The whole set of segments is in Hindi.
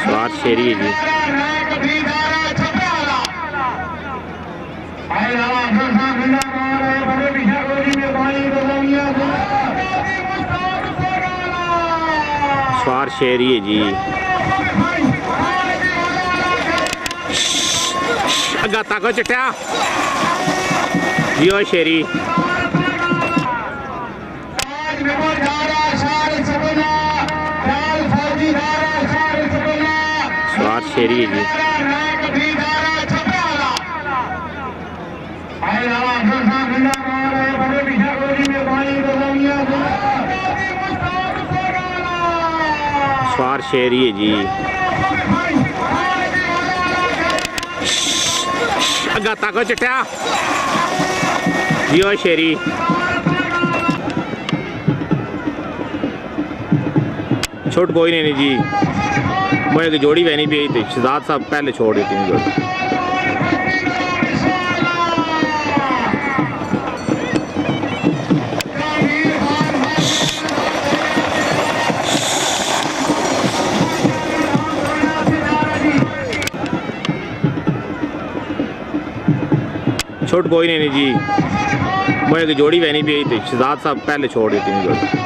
स्वार शेरी है जी। स्वार शेरी है जी। अगा ताको चिट्टा जियो शेरी। स्वार शेरी है जी। स्वार शेरी है जी। अगा ताको चिट्टा जियो शेरी। छोट कोई नहीं जी, मुझे की जोड़ी वहनी भी थी, शहजाद साहब पहले छोड़ देती हैं जोड़ी। छोट कोई नहीं जी, मुझे की जोड़ी वहनी भी थी, शहजाद साहब पहले छोड़ देती हैं जोड़ी।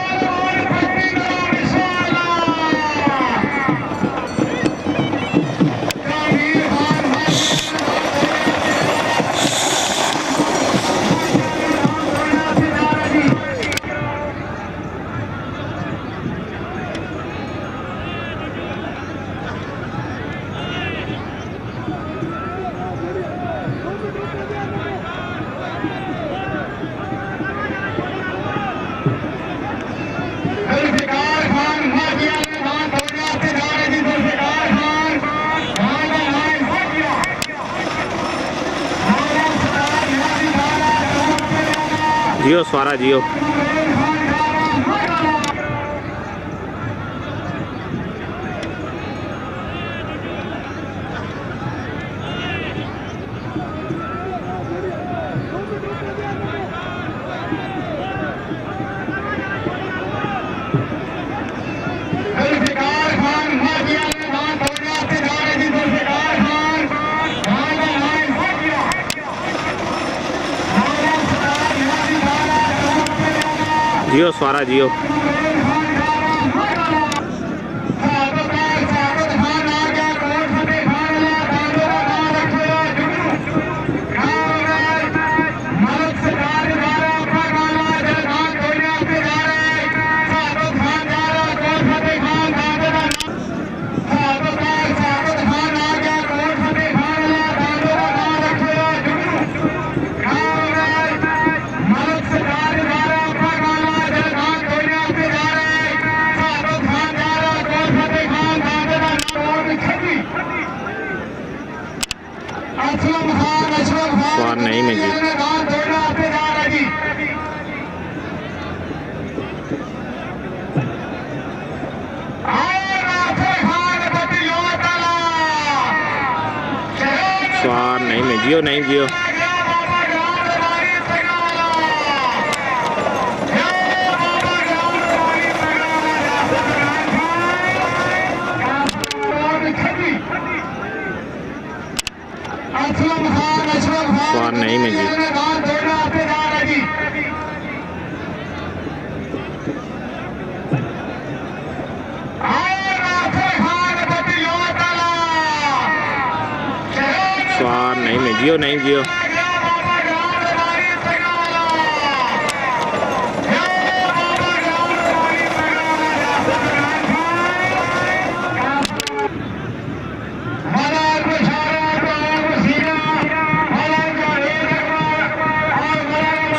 जियो स्वारा जियो। जियो स्वारा जियो। स्वार नहीं में जी। स्वार नहीं में जियो, नहीं जियो। स्वार नहीं में जी। स्वार नहीं में जियो, नहीं जियो।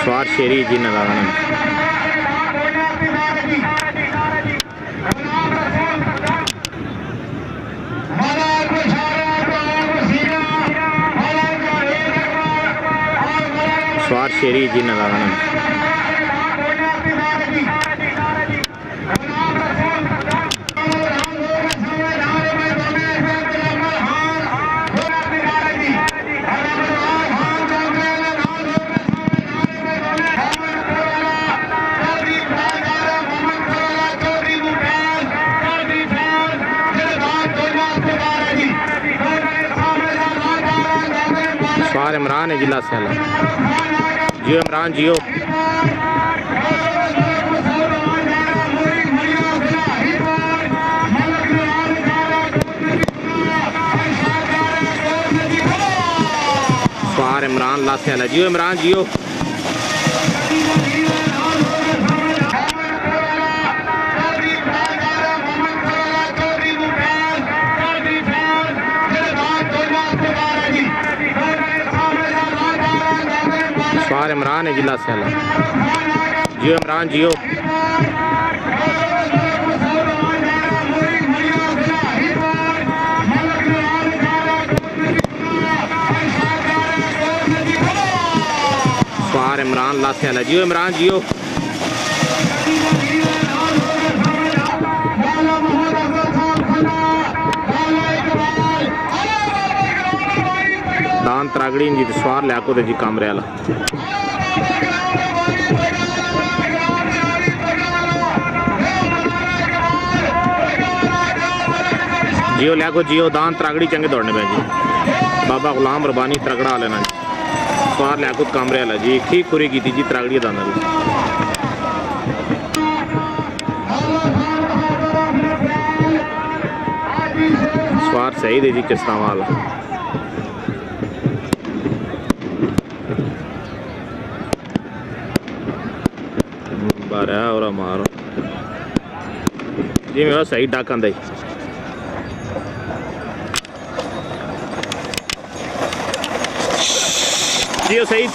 स्वार शेरी जी नगाना। स्वार शेरी जी नगाना। सवार इमरान है जिला सैला। जियो इमरान जियो। सवार इमरान ला सैला। जियो इमरान जियो। सवार इमरान है जिला सैला। जियो इमरान जियो। सवार इमरान ला सैला। जियो इमरान जियो। दान त्रागड़ी जी सवार लियाको जी कामरे वाला। जियो लियाको जियो। दान त्रागड़ी चंगे दौड़ने पे जी। बाबा गुलाम रबानी त्रगड़ा लेना जी। सवार लियाको कामरे वाला जी। ठीक पूरी की जी त्रागड़ी दाना भी। सवार सही दे जी किस्ता वाला। बारह और मारो जी मेरा सही डाक आंदा जियो सही।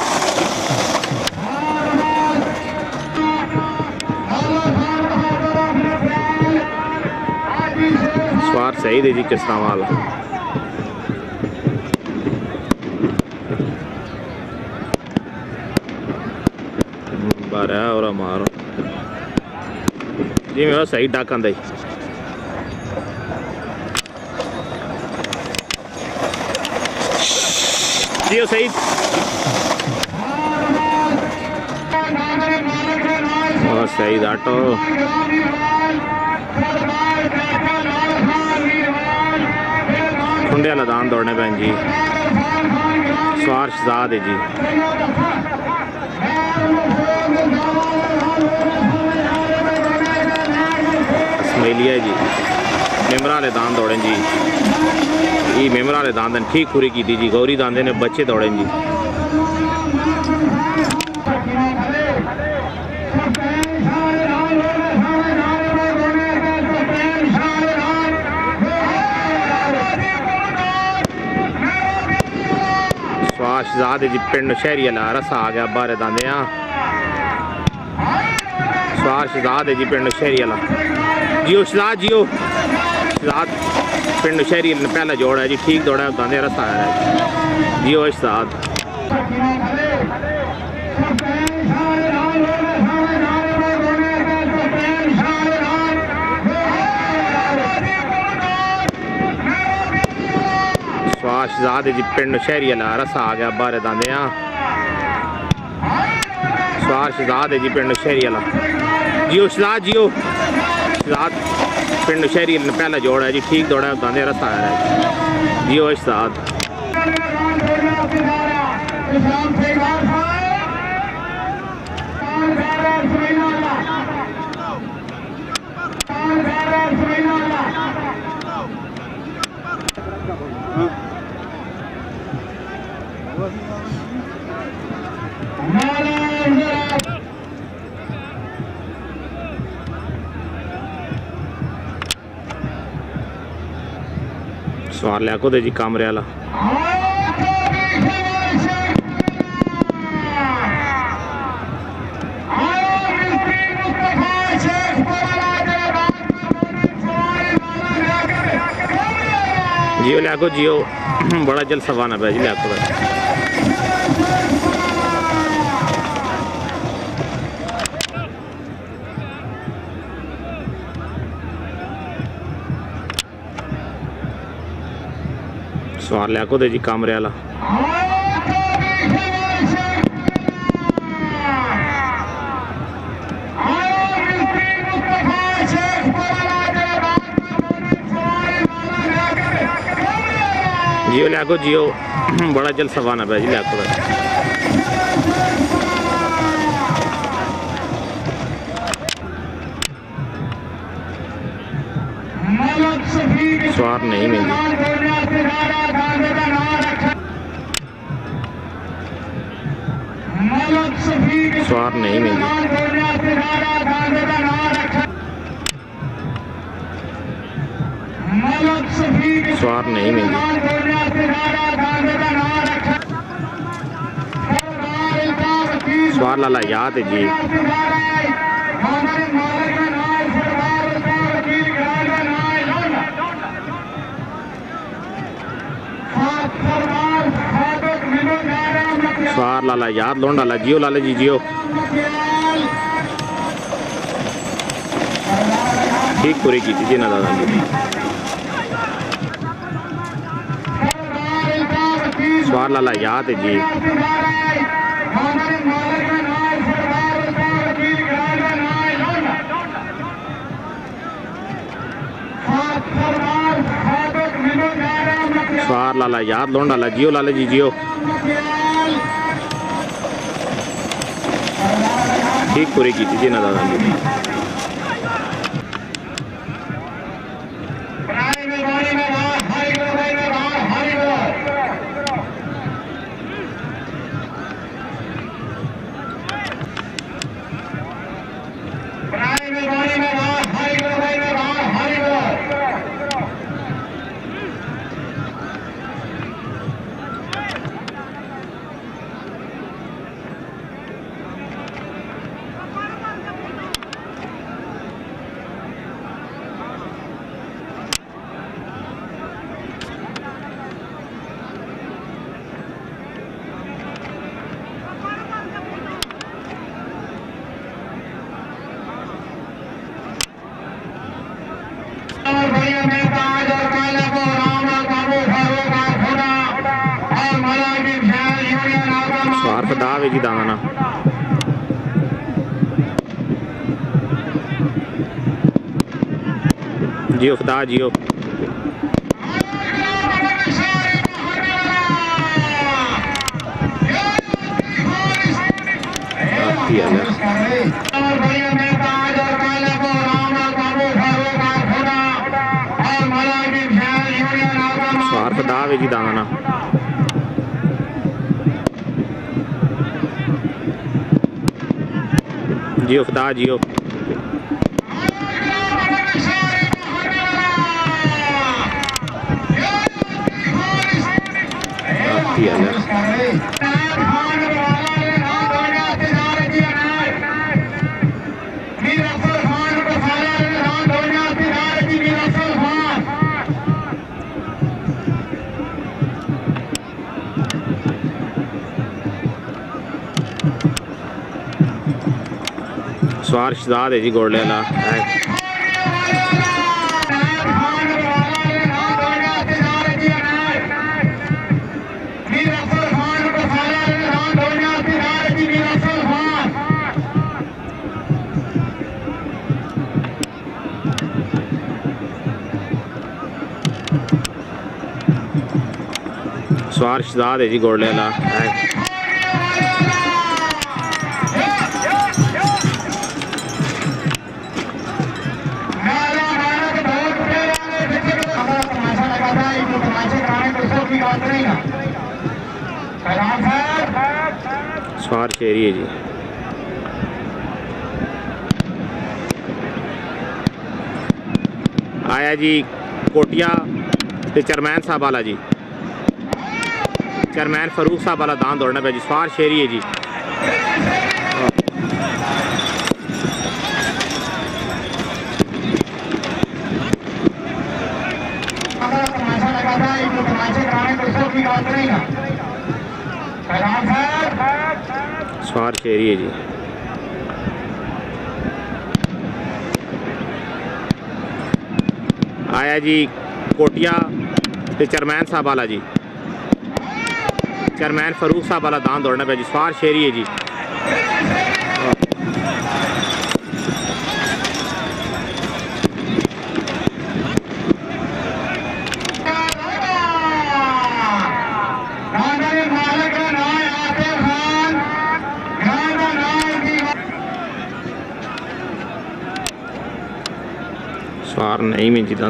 सवार सही दे जी किस्ता वाला। बारह और मारो जी मेरा सही डाक आंदा जियो सही। और सही आटो खुंडे वाला दान दौड़ने पैन जी। सवार शहजाद है जी। इसमाइलिया जी मेमरा वाले दान दौड़े जी। ये मेमरा वाले दान ठीक पूरी की जी। गौरी दांदे ने बच्चे दौड़े जी। सवार शहजाद जी पिंड शहरी वाला रसा आ गया बारे दांदे। सवार शहजाद जी पिंड शहरी वाला। जियो शहजाद जियो। शहजाद पिंड शहरी पहला जोड़ है जी। ठीक दौड़ा दांदे रसा आ रहा है। जियो शहजाद। सवार शहजाद जी पिंड शहरी वाला रसा आ गया बारे दांदे। सवार शहजाद जी पिंड शहरी वाला। जियो शहजाद जियो। शहजाद पिंड शहरी पहला जोड़ है जी। ठीक दौड़ा दांदे रसा आ रहा है। जियो शहजाद। सवार लियाको दे जी कामरे वाला। जियो लियाको जियो। बड़ा जलसा बना पे जी लियाको का। सवार लियाको दे जी कामरे वाला। जियो लिया जियो बड़ा जल सवाना पे जी लिया स्वार नहीं मिली स्वार नहीं मिली स्वार नहीं मिली स्वार लाला याद है जी स्वार लाला याद लोन लाला जियो लाला जी जियो ठीक पूरी की थी ना दादा स्वार लाला याद है जी स्वार लाला याद लोन लाला जियो लाला जी जियो ठीक पूरी की थी ना दादा स्वार फदा है जी दाना ना जियो फदा जियो स्वार फदा है जी दाना ना जियो फदा जियो स्वार शहजाद है जी गोल्डे वाला स्वार शहजाद है जी गोल्डे वाला स्वार शेरी है जी आया जी कोटिया ते चेयरमैन साहब वाला जी चेयरमैन फरूक साहब वाला दान दौड़ना पे जी स्वार शेरी है जी स्वार शेरी है जी आया जी कोटिया ते चेयरमैन साहब वाला जी चेयरमैन फरूक साहब वाला दान दौड़ना पे जी स्वार शेरी है जी सवार नहीं में जिदा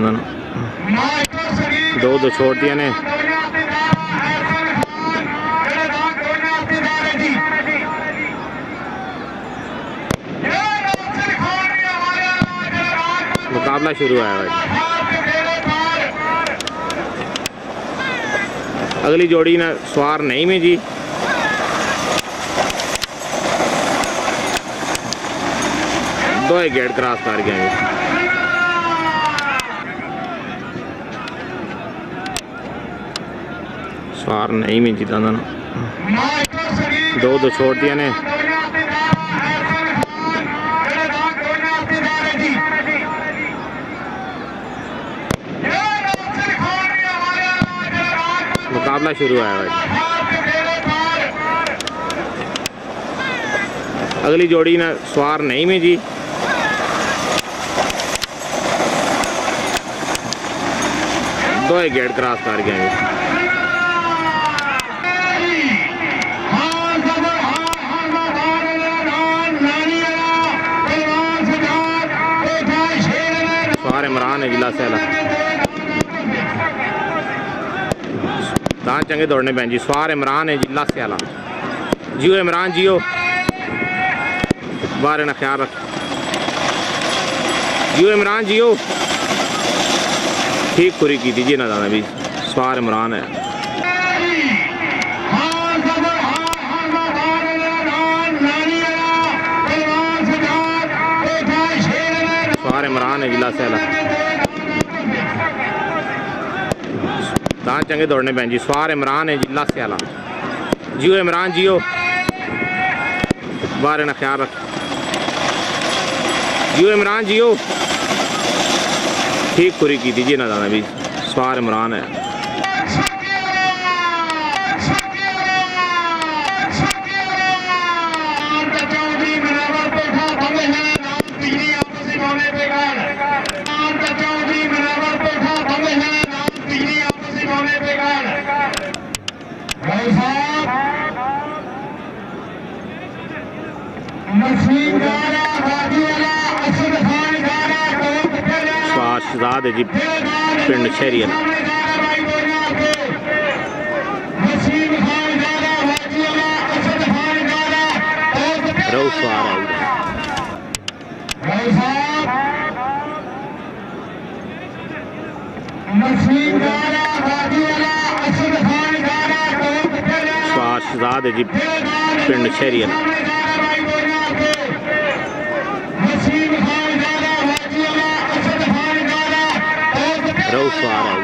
दो दो छोड़ दिया ने। मुकाबला शुरू है भाई। अगली जोड़ी ना सवार नहीं में जी। दो ही गेट क्रॉस कर गए। सवार नहीं में जिदा दो दो छोड़ दिया ने। मुकाबला शुरू है भाई। अगली जोड़ी ना सवार नहीं में जी। दो ही गेट क्रॉस कर गए। सवार इमरान है जिला सैला। दांत चंगे दौड़ने पैन जी। सवार इमरान है जिला सैला। जियो इमरान जियो। बाहर ना ख्याल रख। जियो इमरान जियो। ठीक पूरी की दीजिए ना दादा भी। सवार इमरान है। सवार इमरान है जिला सैला। दांत चंगे दौड़ने पैन जी। सवार इमरान है जिला सैला। जियो इमरान जियो। बाहर ना ख्याल रख। जियो इमरान जियो। ठीक पूरी की दीजिए ना दादा भी। सवार इमरान है। शहजाद है जी पिंड शहरिया। रऊ सवार है। सवार शहजाद है जी पिंड शहरिया। रऊ सवार है।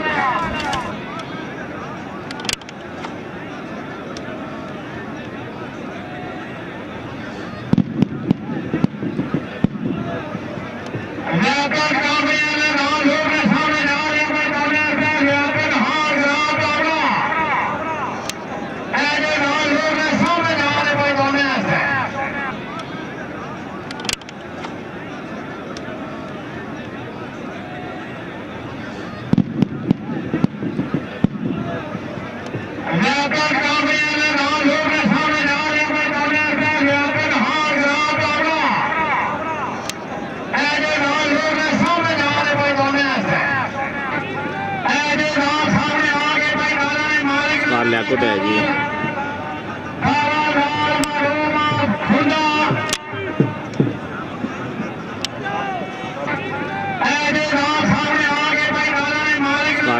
लियाकत है जी।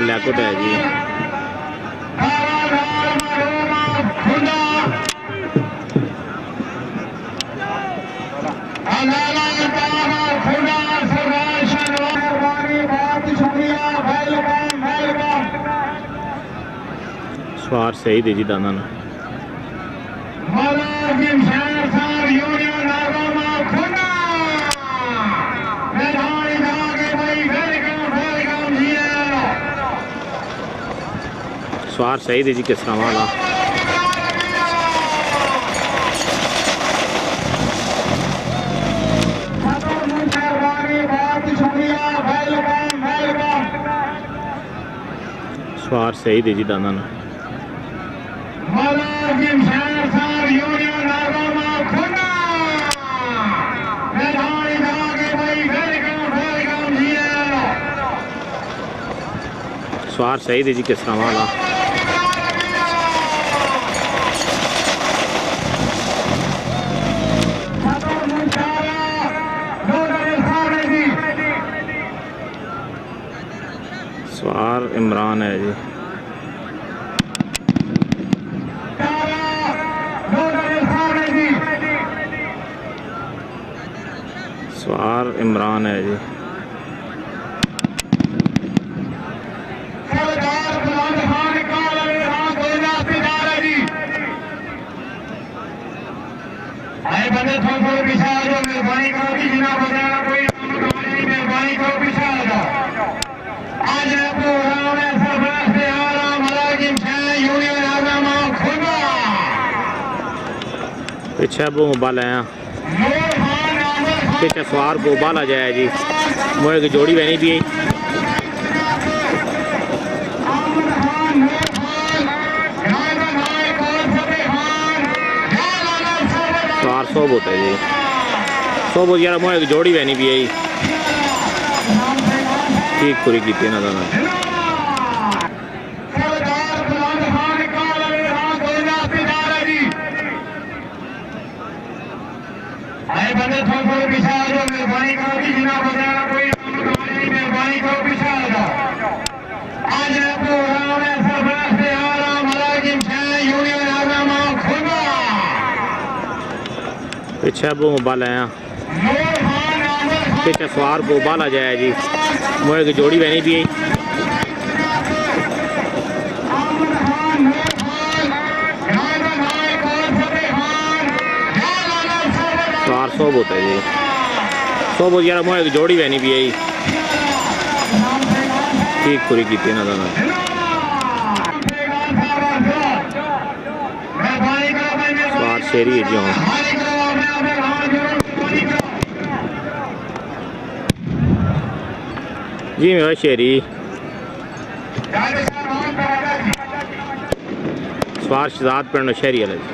लियाकत है जी। सवार सही दे जी दाना ना। सवार सही दे जी किसरा वाला। सवार सही दे जी दाना ना। सवार सवार सही दी जी किस तरह वाला सवार इमरान है जी। सवार इमरान है जी। पीछे अबू मोबाइल आया पीछे सवार को बाला जाए जी। मोए की जोड़ी बहनी भी सवार 100 होता है जी। 100 बोल यार मोए की जोड़ी बहनी भी आई ठीक पूरी की ना दाना पीछे अबू मोबाइल आया पीछे सवार को बाला जाए जी। मोए की जोड़ी बहनी भी आई सवार 100 होता है जी। 100 बोल यार मोए की जोड़ी बहनी भी आई ठीक पूरी की ना दाना सवार शेरी है जी। हाँ जी मेरा शेरी सवार शहजाद पिंड शहरी वाला जी।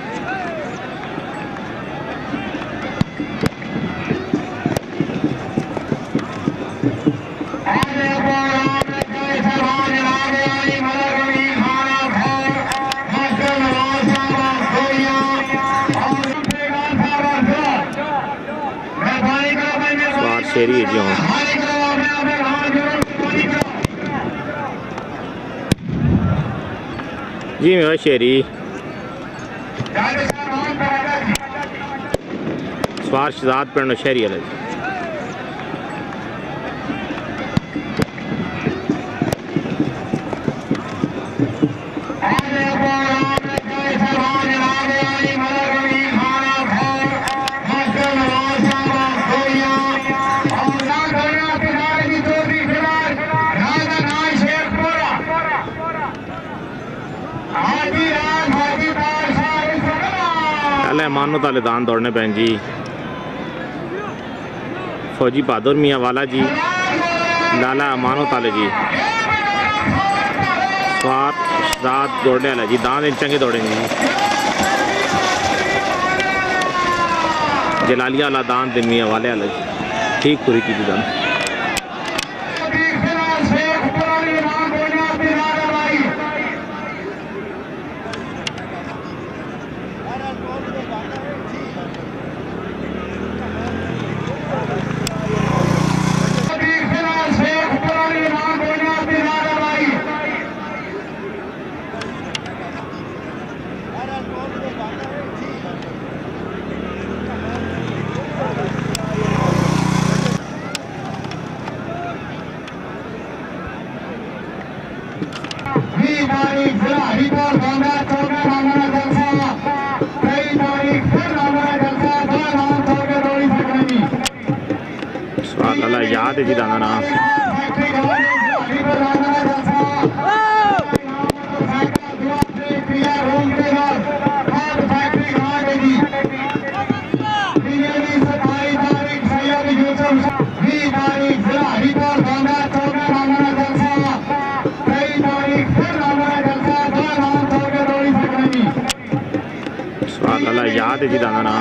सवार शेरी है जी। हाँ जी मेरा शेरी सवार शहजाद पिंड शहरी वाला जी। मानो ताले दान दौड़ने पैन जी फौजी बहादुर मियाँ वाला जी लाला मानो ताले जी सवार रात दौड़ने वाला जी दान चंगे दौड़ेंगे जी। जलालिया वाला दान दिन मियाँ वाले वाला जी ठीक पूरी की दान लाला याद है जी दाना ना लाला याद है जी दाना ना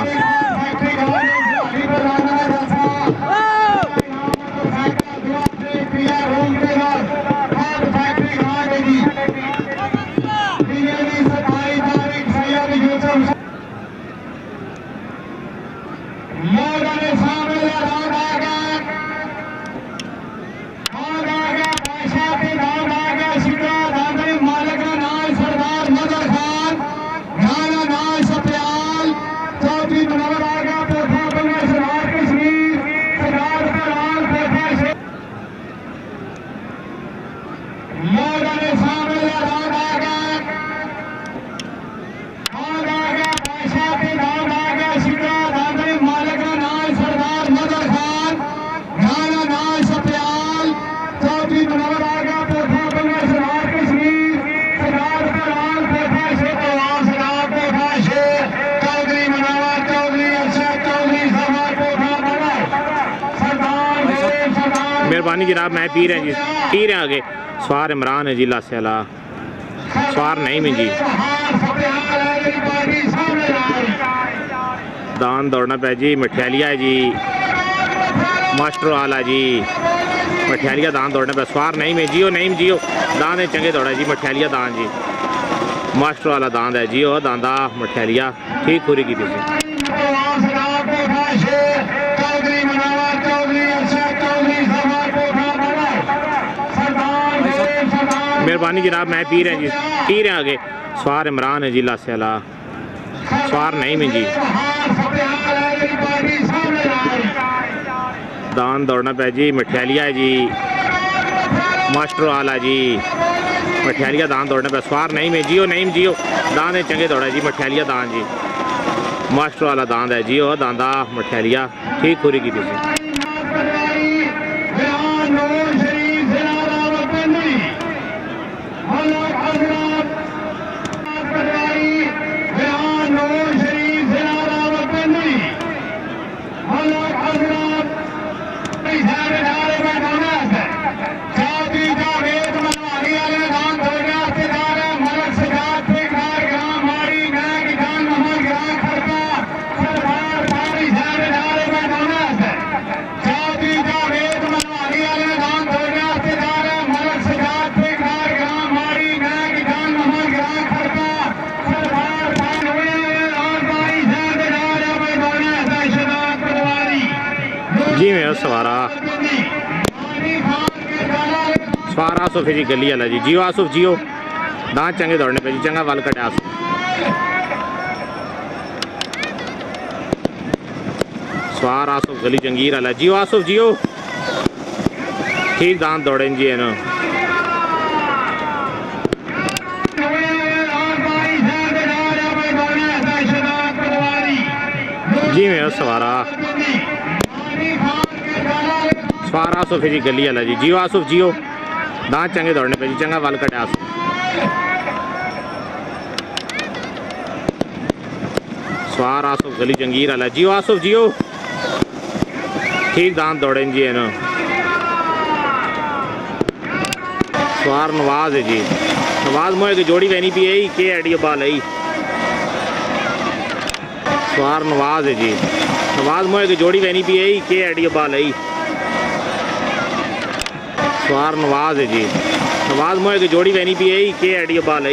मेहरबानी जनाब, मैं पी रहे हैं जी, पी रहे हैं आगे। सवार इमरान है जी लासेला, सवार नहीं में जी। दान दौड़ना पे जी, मठियालिया है जी, मास्टर वाला जी, मठियालिया दान दौड़ने पे सवार नहीं में जियो, नहीं जियो दान है चंगे दौड़ा जी, मठियालिया दान जी, मास्टर वाला दान है जियो दांदा मठियालिया ठीक पूरी की थी। मेहरबानी जनाब, मैं पी रहे हैं जी, पी रहे हैं आगे। सवार इमरान है जी लासेला, सवार नहीं में जी। दान दौड़ना पे जी, मठियालिया है जी, मास्टर वाला जी, मठियालिया दान दौड़ने पे सवार नहीं में जियो, नहीं जियो दान है चंगे दौड़ा जी, मठियालिया दान जी, मास्टर वाला दान है जियो दांदा मठियालिया ठीक पूरी की थी। जी मैं सवारा सवारा आसुफ जी गली वाला जी, जियो आसुफ जियो दांत चंगे दौड़ने पे जी, चंगा वल कटे आसुफ। सवार आसुफ गली जंगीर वाला, जियो आसुफ जियो ठीक दांत दौड़े जी है ना। जी मैं सवारा सवार आसुफ जी गली वाला जी, जियो आसुफ जियो दांत चंगे दौड़ने पे जी, चंगा वल कटे आसुफ। सवार आसुफ गली जंगीर वाला, जियो आसुफ जियो ठीक दांत दौड़े जी है ना। सवार नवाज है जी, नवाज मोए की जोड़ी बहनी पी है के एडियो बाल है। सवार नवाज है जी, नवाज मोए की जोड़ी बहनी पी है के एडियो बाल है। सवार नवाज है जी, नवाज मोए की जोड़ी बहनी पी है के एडियो बाल है।